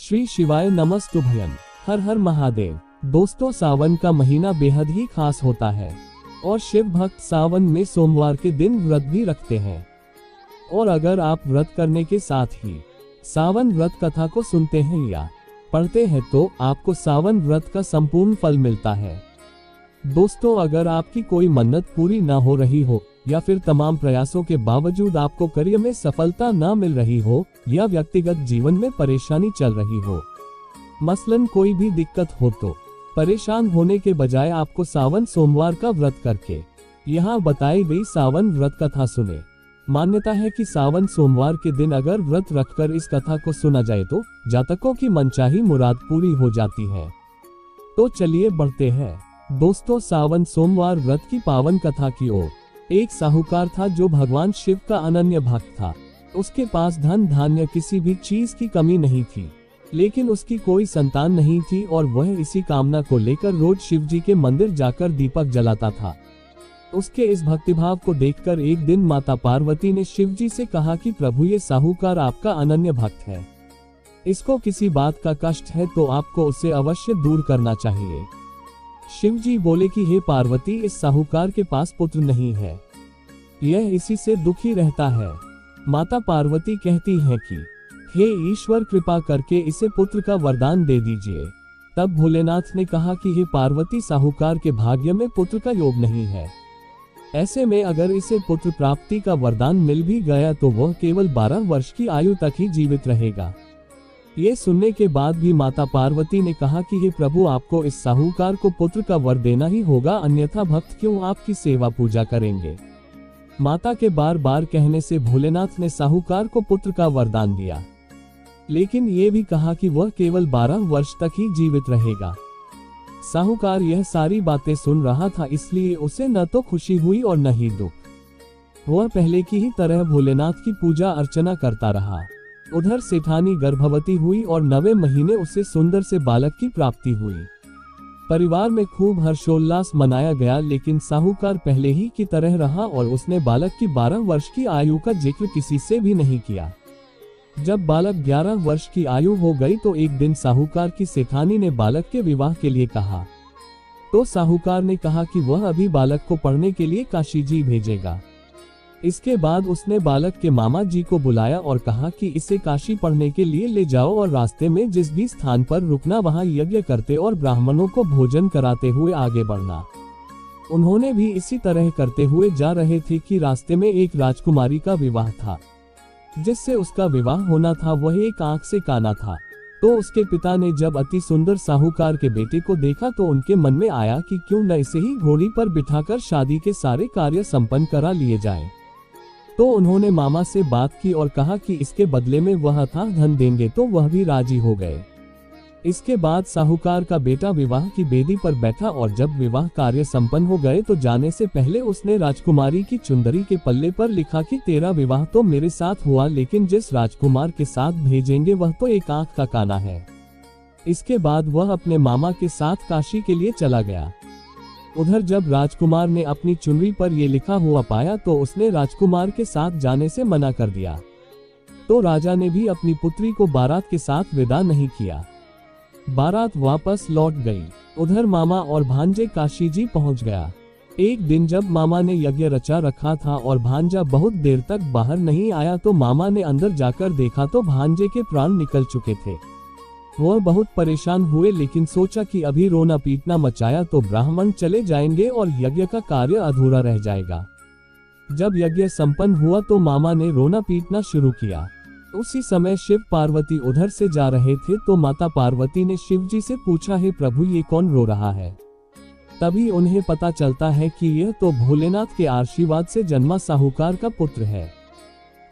श्री शिवाय नमस्तुभ्यं। हर हर महादेव। दोस्तों, सावन का महीना बेहद ही खास होता है और शिव भक्त सावन में सोमवार के दिन व्रत भी रखते हैं। और अगर आप व्रत करने के साथ ही सावन व्रत कथा को सुनते हैं या पढ़ते हैं तो आपको सावन व्रत का संपूर्ण फल मिलता है। दोस्तों, अगर आपकी कोई मन्नत पूरी न हो रही हो या फिर तमाम प्रयासों के बावजूद आपको करियर में सफलता न मिल रही हो या व्यक्तिगत जीवन में परेशानी चल रही हो, मसलन कोई भी दिक्कत हो, तो परेशान होने के बजाय आपको सावन सोमवार का व्रत करके यहाँ बताई गई सावन व्रत कथा सुने। मान्यता है कि सावन सोमवार के दिन अगर व्रत रखकर इस कथा को सुना जाए तो जातकों की मनचाही मुराद पूरी हो जाती है। तो चलिए बढ़ते हैं। दोस्तों, सावन सोमवार व्रत की पावन कथा की ओर। एक साहूकार था जो भगवान शिव का अनन्य भक्त था। उसके पास धन धान्य किसी भी चीज की कमी नहीं थी, लेकिन उसकी कोई संतान नहीं थी और वह इसी कामना को लेकर रोज शिव जी के मंदिर जाकर दीपक जलाता था। उसके इस भक्तिभाव को देखकर एक दिन माता पार्वती ने शिव जी से कहा कि प्रभु, ये साहूकार आपका अनन्य भक्त है, इसको किसी बात का कष्ट है तो आपको उसे अवश्य दूर करना चाहिए। शिव जी बोले कि हे पार्वती, इस साहूकार के पास पुत्र नहीं है, यह इसी से दुखी रहता है। माता पार्वती कहती हैं कि हे ईश्वर, कृपा करके इसे पुत्र का वरदान दे दीजिए। तब भोलेनाथ ने कहा कि हे पार्वती, साहूकार के भाग्य में पुत्र का योग नहीं है। ऐसे में अगर इसे पुत्र प्राप्ति का वरदान मिल भी गया तो वह केवल 12 वर्ष की आयु तक ही जीवित रहेगा। ये सुनने के बाद भी माता पार्वती ने कहा कि हे प्रभु, आपको इस साहूकार को पुत्र का वर देना ही होगा, अन्यथा भक्त क्यों आपकी सेवा पूजा करेंगे। माता के बार बार कहने से भोलेनाथ ने साहूकार को पुत्र का वरदान दिया, लेकिन ये भी कहा कि वह केवल 12 वर्ष तक ही जीवित रहेगा। साहूकार यह सारी बातें सुन रहा था, इसलिए उसे न तो खुशी हुई और न ही दुख। वह पहले की ही तरह भोलेनाथ की पूजा अर्चना करता रहा। उधर सेठानी गर्भवती हुई और 9वें महीने उसे सुंदर से बालक की प्राप्ति हुई। परिवार में खूब हर्षोल्लास मनाया गया, लेकिन साहूकार पहले ही की तरह रहा और उसने बालक की 12 वर्ष की आयु का जिक्र किसी से भी नहीं किया। जब बालक 11 वर्ष की आयु हो गई तो एक दिन साहूकार की सेठानी ने बालक के विवाह के लिए कहा। तो साहूकार ने कहा कि वह अभी बालक को पढ़ने के लिए काशी जी भेजेगा। इसके बाद उसने बालक के मामा जी को बुलाया और कहा कि इसे काशी पढ़ने के लिए ले जाओ और रास्ते में जिस भी स्थान पर रुकना वहां यज्ञ करते और ब्राह्मणों को भोजन कराते हुए आगे बढ़ना। उन्होंने भी इसी तरह करते हुए जा रहे थे कि रास्ते में एक राजकुमारी का विवाह था। जिससे उसका विवाह होना था वह एक आंख से काना था। तो उसके पिता ने जब अति सुंदर साहूकार के बेटे को देखा तो उनके मन में आया कि क्यों न इसे ही घोड़ी पर बिठाकर शादी के सारे कार्य संपन्न करा लिए जाएं। तो उन्होंने मामा से बात की और कहा कि इसके बदले में वह था धन देंगे, तो वह भी राजी हो गए। इसके बाद साहूकार का बेटा विवाह की बेदी पर बैठा और जब विवाह कार्य संपन्न हो गए तो जाने से पहले उसने राजकुमारी की चुंदरी के पल्ले पर लिखा कि तेरा विवाह तो मेरे साथ हुआ, लेकिन जिस राजकुमार के साथ भेजेंगे वह तो एक आंख का काना है। इसके बाद वह अपने मामा के साथ काशी के लिए चला गया। उधर जब राजकुमार ने अपनी चुनरी पर यह लिखा हुआ पाया तो उसने राजकुमार के साथ जाने से मना कर दिया। तो राजा ने भी अपनी पुत्री को बारात के साथ विदा नहीं किया। बारात वापस लौट गई। उधर मामा और भांजे काशी जी पहुंच गया। एक दिन जब मामा ने यज्ञ रचा रखा था और भांजा बहुत देर तक बाहर नहीं आया तो मामा ने अंदर जाकर देखा तो भांजे के प्राण निकल चुके थे। वह बहुत परेशान हुए, लेकिन सोचा कि अभी रोना पीटना मचाया तो ब्राह्मण चले जाएंगे और यज्ञ का कार्य अधूरा रह जाएगा। जब यज्ञ संपन्न हुआ तो मामा ने रोना पीटना शुरू किया। उसी समय शिव पार्वती उधर से जा रहे थे तो माता पार्वती ने शिव जी से पूछा, हे प्रभु, ये कौन रो रहा है। तभी उन्हें पता चलता है कि यह तो भोलेनाथ के आशीर्वाद से जन्मा साहूकार का पुत्र है।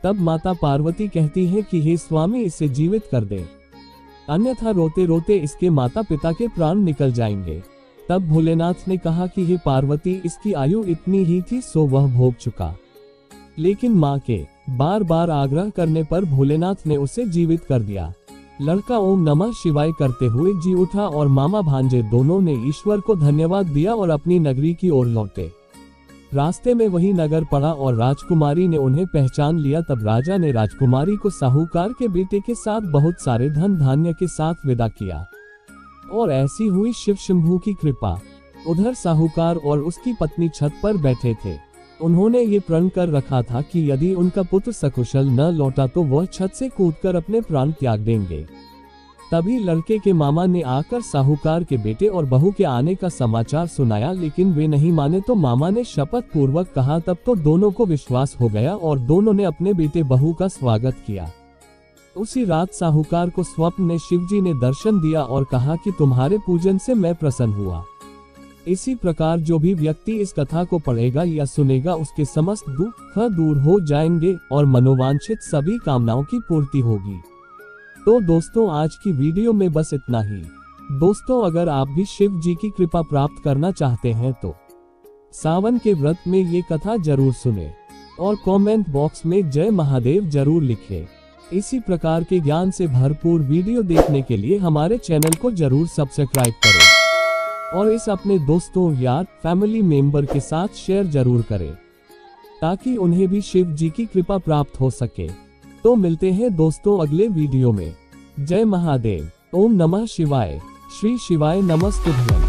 तब माता पार्वती कहती है कि हे स्वामी, इसे जीवित कर दे, अन्यथा रोते रोते इसके माता पिता के प्राण निकल जाएंगे। तब भोलेनाथ ने कहा कि हे पार्वती, इसकी आयु इतनी ही थी सो वह भोग चुका। लेकिन माँ के बार बार आग्रह करने पर भोलेनाथ ने उसे जीवित कर दिया। लड़का ओम नमः शिवाय करते हुए जी उठा और मामा भांजे दोनों ने ईश्वर को धन्यवाद दिया और अपनी नगरी की ओर लौटे। रास्ते में वही नगर पड़ा और राजकुमारी ने उन्हें पहचान लिया। तब राजा ने राजकुमारी को साहूकार के बेटे के साथ बहुत सारे धन धान्य के साथ विदा किया और ऐसी हुई शिव शंभू की कृपा। उधर साहूकार और उसकी पत्नी छत पर बैठे थे। उन्होंने ये प्रण कर रखा था कि यदि उनका पुत्र सकुशल न लौटा तो वह छत से कूदकर अपने प्राण त्याग देंगे। तभी लड़के के मामा ने आकर साहूकार के बेटे और बहू के आने का समाचार सुनाया, लेकिन वे नहीं माने तो मामा ने शपथ पूर्वक कहा। तब तो दोनों को विश्वास हो गया और दोनों ने अपने बेटे बहू का स्वागत किया। उसी रात साहूकार को स्वप्न में शिवजी ने दर्शन दिया और कहा कि तुम्हारे पूजन से मैं प्रसन्न हुआ। इसी प्रकार जो भी व्यक्ति इस कथा को पढ़ेगा या सुनेगा उसके समस्त दुख दूर हो जाएंगे और मनोवांछित सभी कामनाओं की पूर्ति होगी। तो दोस्तों, आज की वीडियो में बस इतना ही। दोस्तों, अगर आप भी शिव जी की कृपा प्राप्त करना चाहते हैं तो सावन के व्रत में ये कथा जरूर सुने और कमेंट बॉक्स में जय महादेव जरूर लिखें। इसी प्रकार के ज्ञान से भरपूर वीडियो देखने के लिए हमारे चैनल को जरूर सब्सक्राइब करें और इस अपने दोस्तों, यार, फैमिली मेंबर के साथ शेयर जरूर करें ताकि उन्हें भी शिव जी की कृपा प्राप्त हो सके। तो मिलते हैं दोस्तों अगले वीडियो में। जय महादेव। ओम नमः शिवाय। श्री शिवाय नमस्तुभ्यं।